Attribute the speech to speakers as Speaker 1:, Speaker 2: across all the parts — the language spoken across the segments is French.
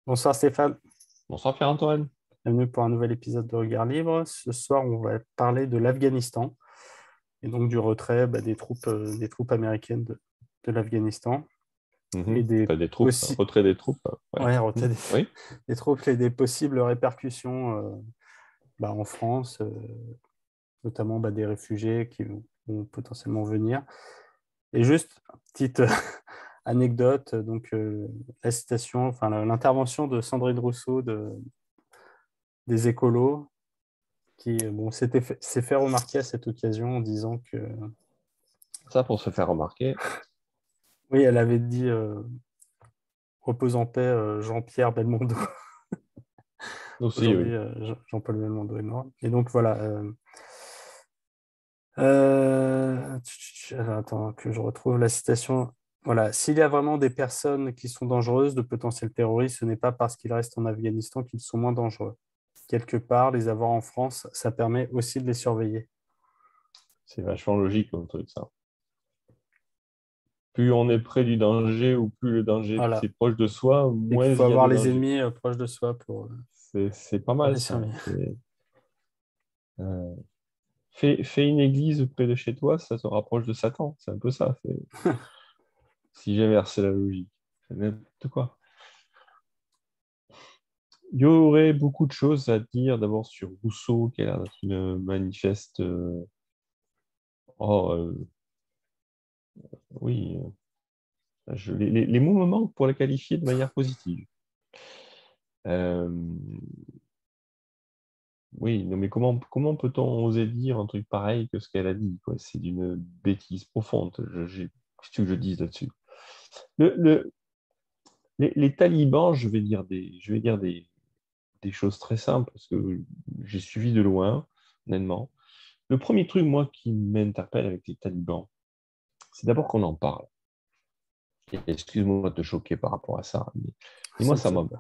Speaker 1: Bonsoir Stéphane,
Speaker 2: Bonsoir Pierre-Antoine.
Speaker 1: bienvenue pour un nouvel épisode de Regard Libre. Ce soir, on va parler de l'Afghanistan et donc du retrait des troupes américaines de l'Afghanistan et
Speaker 2: Enfin, des troupes, retrait des troupes. Ouais.
Speaker 1: ouais, retrait
Speaker 2: Oui,
Speaker 1: des troupes et des possibles répercussions en France, notamment des réfugiés qui vont potentiellement venir. Et juste, petite anecdote, la citation, l'intervention de Sandrine Rousseau des écolos qui s'est fait remarquer à cette occasion en disant que,
Speaker 2: ça pour se faire remarquer
Speaker 1: oui, elle avait dit repose en paix Jean-Pierre Belmondo.
Speaker 2: aussi,
Speaker 1: Aujourd'hui,
Speaker 2: oui.
Speaker 1: Jean-Paul Belmondo est mort. Et donc voilà. Alors, attends que je retrouve la citation. Voilà, s'il y a vraiment des personnes qui sont dangereuses, de potentiels terroristes, ce n'est pas parce qu'ils restent en Afghanistan qu'ils sont moins dangereux. Quelque part, les avoir en France, ça permet aussi de les surveiller.
Speaker 2: C'est vachement logique comme truc, ça. Plus on est près du danger ou plus le danger
Speaker 1: Voilà.
Speaker 2: c'est proche de soi,
Speaker 1: Et qu'il
Speaker 2: moins
Speaker 1: faut
Speaker 2: il y a
Speaker 1: avoir
Speaker 2: de
Speaker 1: les
Speaker 2: danger.
Speaker 1: ennemis proches de soi
Speaker 2: C'est pas
Speaker 1: pour
Speaker 2: mal,
Speaker 1: les
Speaker 2: ça.
Speaker 1: surveiller.
Speaker 2: Euh, fais une église près de chez toi, ça te rapproche de Satan. C'est un peu ça. Si j'inverse la logique. C'est n'importe quoi. Il y aurait beaucoup de choses à dire d'abord sur Rousseau, qui a l'air d'être une manifeste. Oh, oui, les mots me manquent pour la qualifier de manière positive. Euh, oui, non, mais comment peut-on oser dire un truc pareil que ce qu'elle a dit, quoi? C'est d'une bêtise profonde. Qu'est-ce que je dise là-dessus? Le, le- les talibans, je vais dire des choses très simples parce que j'ai suivi de loin, honnêtement. Le premier truc, moi, qui m'interpelle avec les talibans, c'est d'abord qu'on en parle. Et excuse-moi de te choquer par rapport à ça, mais
Speaker 1: Ça me choque pas.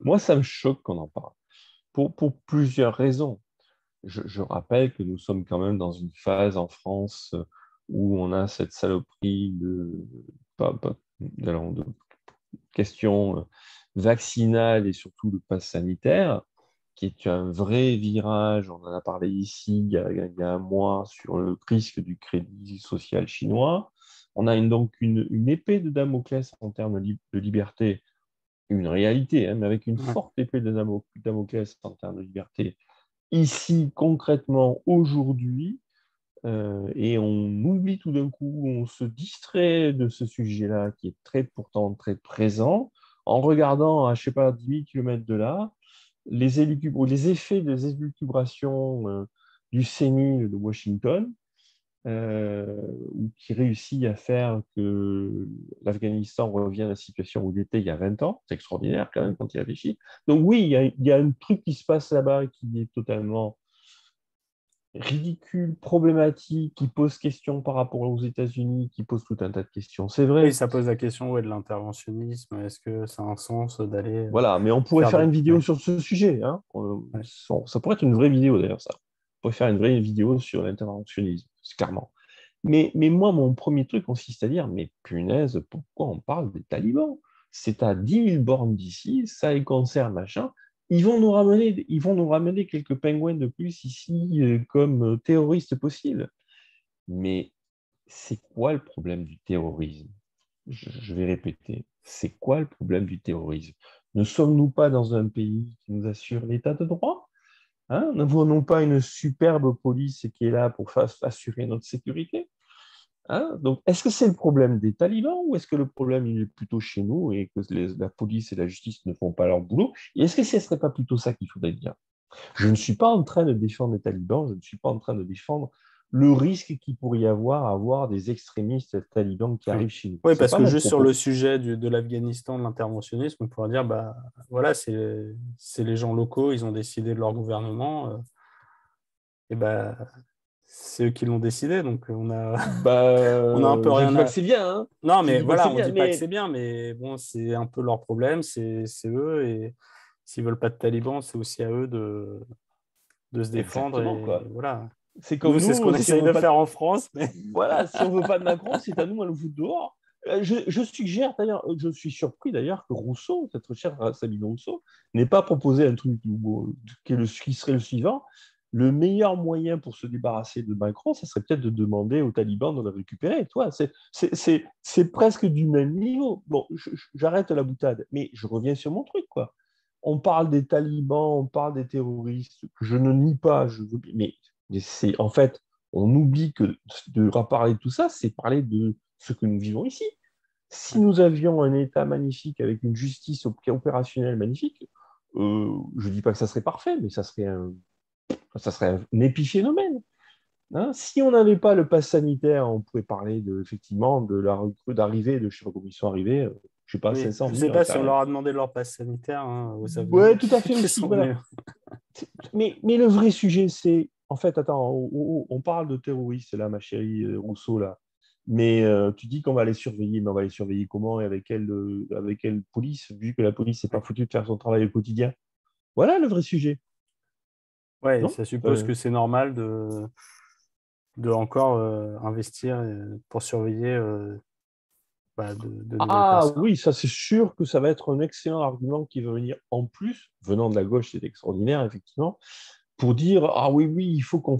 Speaker 2: moi, ça me choque qu'on en parle. Pour plusieurs raisons. Je rappelle que nous sommes quand même dans une phase en France où on a cette saloperie de questions vaccinales et surtout le pass sanitaire, qui est un vrai virage. On en a parlé ici il y a un mois sur le risque du crédit social chinois. On a donc une épée de Damoclès en termes de liberté, une réalité, hein, mais avec une
Speaker 1: Ouais.
Speaker 2: forte épée de Damoclès en termes de liberté ici, concrètement, aujourd'hui, et on oublie tout d'un coup, on se distrait de ce sujet-là qui est pourtant très présent, en regardant à, je sais pas, 10 000 km de là, les effets des élucubrations du sénile de Washington, euh, ou qui réussit à faire que l'Afghanistan revienne à la situation où il était il y a 20 ans. C'est extraordinaire quand même quand il réfléchit. Donc oui, il y a un truc qui se passe là-bas qui est totalement ridicule, problématique, qui pose question par rapport aux États-Unis, qui pose tout un tas de questions. C'est
Speaker 1: Oui,
Speaker 2: vrai.
Speaker 1: ça pose la question ouais, de l'interventionnisme. Est-ce que ça a un sens d'aller
Speaker 2: Voilà, mais on pourrait
Speaker 1: faire
Speaker 2: faire
Speaker 1: des...
Speaker 2: une vidéo
Speaker 1: Ouais,
Speaker 2: sur ce sujet, hein.
Speaker 1: ouais.
Speaker 2: Ça pourrait être une vraie vidéo d'ailleurs, ça. On pourrait faire une vraie vidéo sur l'interventionnisme, c'est clairement. Mais moi, mon premier truc consiste à dire, mais punaise, pourquoi on parle des talibans? C'est à 10 000 bornes d'ici, ça les concerne, machin. Ils vont nous ramener quelques pingouins de plus ici comme terroristes possibles. Mais c'est quoi le problème du terrorisme? Je vais répéter. C'est quoi le problème du terrorisme? Ne sommes-nous pas dans un pays qui nous assure l'état de droit? Hein? N'avons-nous pas une superbe police qui est là pour assurer notre sécurité? Hein? Donc, est-ce que c'est le problème des talibans ou est-ce que le problème il est plutôt chez nous et que la police et la justice ne font pas leur boulot? Et est-ce que ce ne serait pas plutôt ça qu'il faudrait dire? Je ne suis pas en train de défendre les talibans, je ne suis pas en train de défendre le risque qu'il pourrait y avoir à avoir des extrémistes talibans qui
Speaker 1: Oui.
Speaker 2: arrivent chez nous.
Speaker 1: Oui,
Speaker 2: C'est
Speaker 1: parce
Speaker 2: pas
Speaker 1: que
Speaker 2: mon
Speaker 1: juste sur le
Speaker 2: propos.
Speaker 1: sujet de l'Afghanistan, de l'interventionnisme, on pourrait dire, bah voilà, c'est les gens locaux, ils ont décidé de leur gouvernement, et bah c'est eux qui l'ont décidé, donc
Speaker 2: Bah,
Speaker 1: on a un peu
Speaker 2: je dis
Speaker 1: rien
Speaker 2: pas que
Speaker 1: à...
Speaker 2: c'est bien, hein.
Speaker 1: Non,
Speaker 2: Je
Speaker 1: mais
Speaker 2: dis pas que c'est
Speaker 1: voilà, on
Speaker 2: bien,
Speaker 1: dit pas que c'est
Speaker 2: mais
Speaker 1: bien, mais bon, c'est un peu leur problème, c'est eux, et s'ils veulent pas de talibans, c'est aussi à eux de se défendre,
Speaker 2: exactement
Speaker 1: et
Speaker 2: quoi.
Speaker 1: voilà.
Speaker 2: C'est
Speaker 1: Nous,
Speaker 2: comme
Speaker 1: c'est ce
Speaker 2: nous,
Speaker 1: qu'on
Speaker 2: si on
Speaker 1: essaye
Speaker 2: veut
Speaker 1: de
Speaker 2: pas,
Speaker 1: faire en France, mais
Speaker 2: voilà, si on veut pas de Macron, c'est à nous à le foutre dehors. Je suggère d'ailleurs, je suis surpris d'ailleurs que Rousseau, notre cher Sabine Rousseau, n'ait pas proposé un truc qui serait le suivant. Le meilleur moyen pour se débarrasser de Macron, ça serait peut-être de demander aux talibans de le récupérer. Toi, c'est presque du même niveau. Bon, j'arrête la boutade, mais je reviens sur mon truc, quoi. On parle des talibans, on parle des terroristes, que je ne nie pas, mais c'est en fait, on oublie que de parler de tout ça, c'est parler de ce que nous vivons ici. Si
Speaker 1: Ouais.
Speaker 2: nous avions un État magnifique avec une justice opérationnelle magnifique, je ne dis pas que ça serait parfait, mais ça serait un épiphénomène. Hein. Si on n'avait pas le pass sanitaire, on pourrait parler effectivement de la recrue d'arrivée, de je sais pas comment ils sont arrivés, je sais pas,
Speaker 1: Oui,
Speaker 2: 500
Speaker 1: je ne sais
Speaker 2: 000, j'en
Speaker 1: pas
Speaker 2: sais
Speaker 1: si on
Speaker 2: rien.
Speaker 1: leur a demandé leur passe sanitaire hein, aux
Speaker 2: Ouais,
Speaker 1: Afghans
Speaker 2: tout à fait
Speaker 1: qui
Speaker 2: aussi,
Speaker 1: sont
Speaker 2: voilà.
Speaker 1: venus.
Speaker 2: Mais le vrai sujet, c'est, en fait, attends, on parle de terroristes, là, ma chérie Rousseau, là. Mais tu dis qu'on va les surveiller, mais on va les surveiller comment et avec quelle police, vu que la police n'est pas
Speaker 1: Ouais.
Speaker 2: foutue de faire son travail au quotidien. Voilà le vrai sujet,
Speaker 1: Ouais,
Speaker 2: non?
Speaker 1: ça suppose
Speaker 2: Enfin,
Speaker 1: que c'est normal de encore investir pour surveiller de nouvelles
Speaker 2: ah
Speaker 1: personnes.
Speaker 2: oui, ça c'est sûr que ça va être un excellent argument qui va venir en plus, venant de la gauche, c'est extraordinaire, effectivement, pour dire, ah oui, oui, il faut qu'on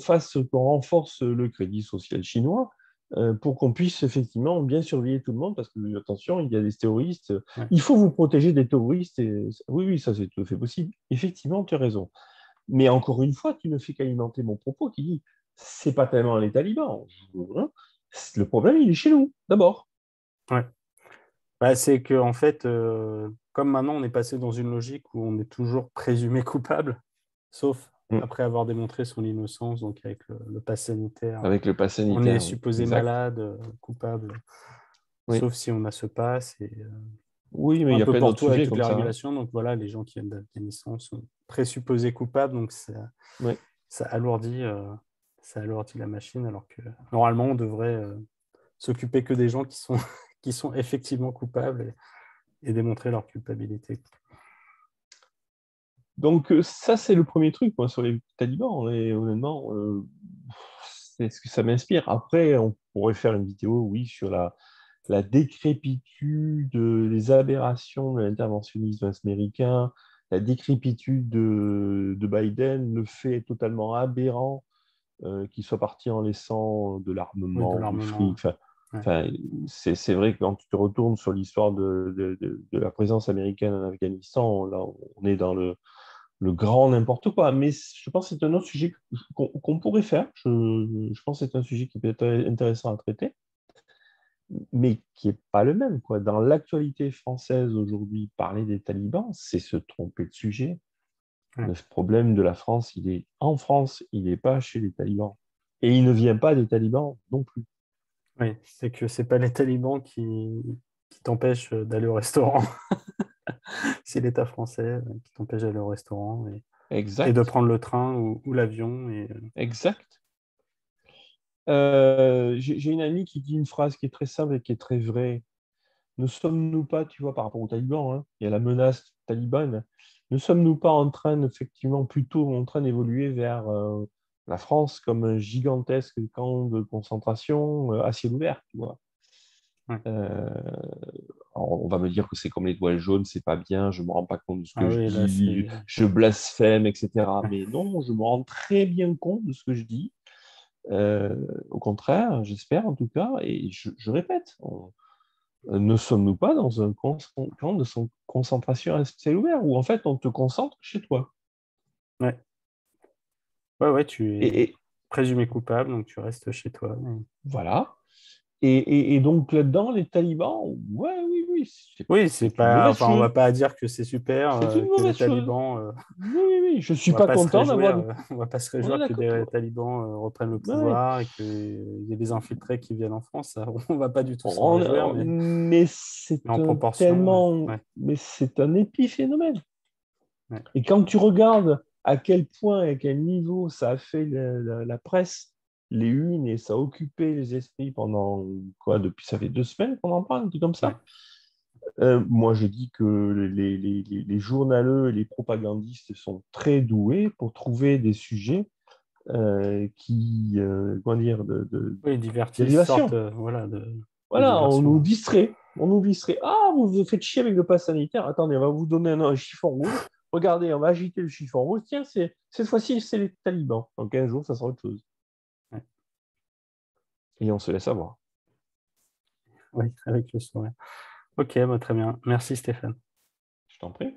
Speaker 2: renforce le crédit social chinois pour qu'on puisse effectivement bien surveiller tout le monde, parce que, attention, il y a des terroristes,
Speaker 1: Ouais.
Speaker 2: il faut vous protéger des terroristes, oui, oui, ça c'est tout à fait possible. Effectivement, tu as raison. Mais encore une fois, tu ne fais qu'alimenter mon propos qui dit, c'est pas tellement les talibans, hein, le problème, il est chez nous, d'abord.
Speaker 1: Ouais. Bah, c'est que en fait, comme maintenant on est passé dans une logique où on est toujours présumé coupable, sauf
Speaker 2: Mm.
Speaker 1: après avoir démontré son innocence, donc avec le pass sanitaire,
Speaker 2: Avec le pass
Speaker 1: on est
Speaker 2: sanitaire, oui,
Speaker 1: supposé
Speaker 2: exact.
Speaker 1: malade, coupable,
Speaker 2: Oui.
Speaker 1: sauf si on a ce pass et
Speaker 2: Oui, mais il
Speaker 1: un
Speaker 2: y a
Speaker 1: peu
Speaker 2: plein
Speaker 1: pour
Speaker 2: d'autres
Speaker 1: tout avec
Speaker 2: sujets
Speaker 1: toutes
Speaker 2: comme
Speaker 1: les
Speaker 2: ça. Hein.
Speaker 1: régulations. Donc voilà, les gens qui viennent d'Afghanistan sont présupposés coupables, donc
Speaker 2: Oui.
Speaker 1: ça alourdit, euh, ça alourdit la machine, alors que normalement on devrait s'occuper que des gens qui sont, qui sont effectivement coupables et démontrer leur culpabilité.
Speaker 2: Donc, ça, c'est le premier truc, moi, sur les talibans. Et honnêtement, c'est ce que ça m'inspire. Après, on pourrait faire une vidéo, oui, sur la décrépitude, les aberrations de l'interventionnisme américain, la décrépitude de Biden, le fait totalement aberrant qu'il soit parti en laissant de
Speaker 1: Oui, de
Speaker 2: l'armement, du
Speaker 1: l'armement.
Speaker 2: fric. Enfin,
Speaker 1: Ouais.
Speaker 2: enfin, c'est vrai que quand tu te retournes sur l'histoire de la présence américaine en Afghanistan, là, on est dans le grand n'importe quoi. Mais je pense que c'est un autre sujet qu'on pourrait faire. Je pense que c'est un sujet qui peut être intéressant à traiter, mais qui n'est pas le même, quoi. Dans l'actualité française aujourd'hui, parler des talibans, c'est se tromper de sujet.
Speaker 1: Ouais.
Speaker 2: Le problème de la France, il est en France, il n'est pas chez les talibans. Et il ne vient pas des talibans non plus.
Speaker 1: Oui, c'est que c'est pas les talibans qui t'empêchent d'aller au restaurant. C'est l'État français qui t'empêche d'aller au restaurant et de
Speaker 2: Exact,
Speaker 1: prendre le train ou l'avion.
Speaker 2: exact. J'ai une amie qui dit une phrase qui est très simple et qui est très vraie. Ne sommes-nous pas, tu vois, par rapport aux talibans, hein, il y a la menace talibane, ne sommes-nous pas en train, effectivement, plutôt en train d'évoluer vers la France comme un gigantesque camp de concentration à ciel ouvert, tu vois.
Speaker 1: Ouais.
Speaker 2: Euh, alors, on va me dire que c'est comme l'étoile jaune, c'est pas bien, je me rends pas compte de ce que
Speaker 1: Ah
Speaker 2: je
Speaker 1: oui, là,
Speaker 2: dis,
Speaker 1: c'est.
Speaker 2: je blasphème, etc.
Speaker 1: Ouais.
Speaker 2: Mais non, je me rends très bien compte de ce que je dis. Euh, Au contraire, j'espère en tout cas, et je répète, ne sommes-nous pas dans un camp de concentration à ciel ouvert où en fait on te concentre chez toi?
Speaker 1: Ouais. Ouais, ouais, tu es
Speaker 2: Et
Speaker 1: présumé coupable, donc tu restes chez toi.
Speaker 2: voilà. Et donc là-dedans, les talibans, ouais, oui, oui,
Speaker 1: Oui, c'est
Speaker 2: c'est une
Speaker 1: pas.
Speaker 2: mauvaise
Speaker 1: Enfin, on va
Speaker 2: chose.
Speaker 1: pas dire que c'est super,
Speaker 2: C'est une
Speaker 1: que les
Speaker 2: mauvaise chose.
Speaker 1: talibans.
Speaker 2: Oui, oui, oui. Je suis
Speaker 1: On va
Speaker 2: pas
Speaker 1: pas se
Speaker 2: content d'avoir
Speaker 1: réjouir,
Speaker 2: des.
Speaker 1: on va pas se
Speaker 2: On est
Speaker 1: réjouir que des
Speaker 2: d'accord.
Speaker 1: talibans reprennent le
Speaker 2: Ouais.
Speaker 1: pouvoir et qu'il y ait des infiltrés qui viennent en France. Ça, on va pas du tout s'en réjouir,
Speaker 2: Mais
Speaker 1: mais
Speaker 2: c'est
Speaker 1: en
Speaker 2: un
Speaker 1: proportion,
Speaker 2: tellement.
Speaker 1: ouais,
Speaker 2: Mais c'est un épiphénomène.
Speaker 1: ouais,
Speaker 2: Et quand tu regardes à quel point et à quel niveau ça a fait la presse, les unes, et ça a occupé les esprits pendant quoi, depuis ça fait 2 semaines qu'on en parle, un truc comme
Speaker 1: ouais,
Speaker 2: ça. Moi, je dis que les journaleux et les propagandistes sont très doués pour trouver des sujets comment dire, de
Speaker 1: oui, divertissent, sortent,
Speaker 2: dérivation.
Speaker 1: voilà,
Speaker 2: Voilà, on
Speaker 1: diversion.
Speaker 2: nous distrait. On nous distrait. Ah, vous vous faites chier avec le pass sanitaire. Attendez, on va vous donner un chiffon rouge. Regardez, on va agiter le chiffon rouge. Tiens, cette fois-ci, c'est les talibans. Dans 15 jours, ça sera autre chose.
Speaker 1: Ouais.
Speaker 2: Et on se laisse avoir.
Speaker 1: Oui, avec le sourire. Ok, bah, très bien. Merci Stéphane.
Speaker 2: Je t'en prie.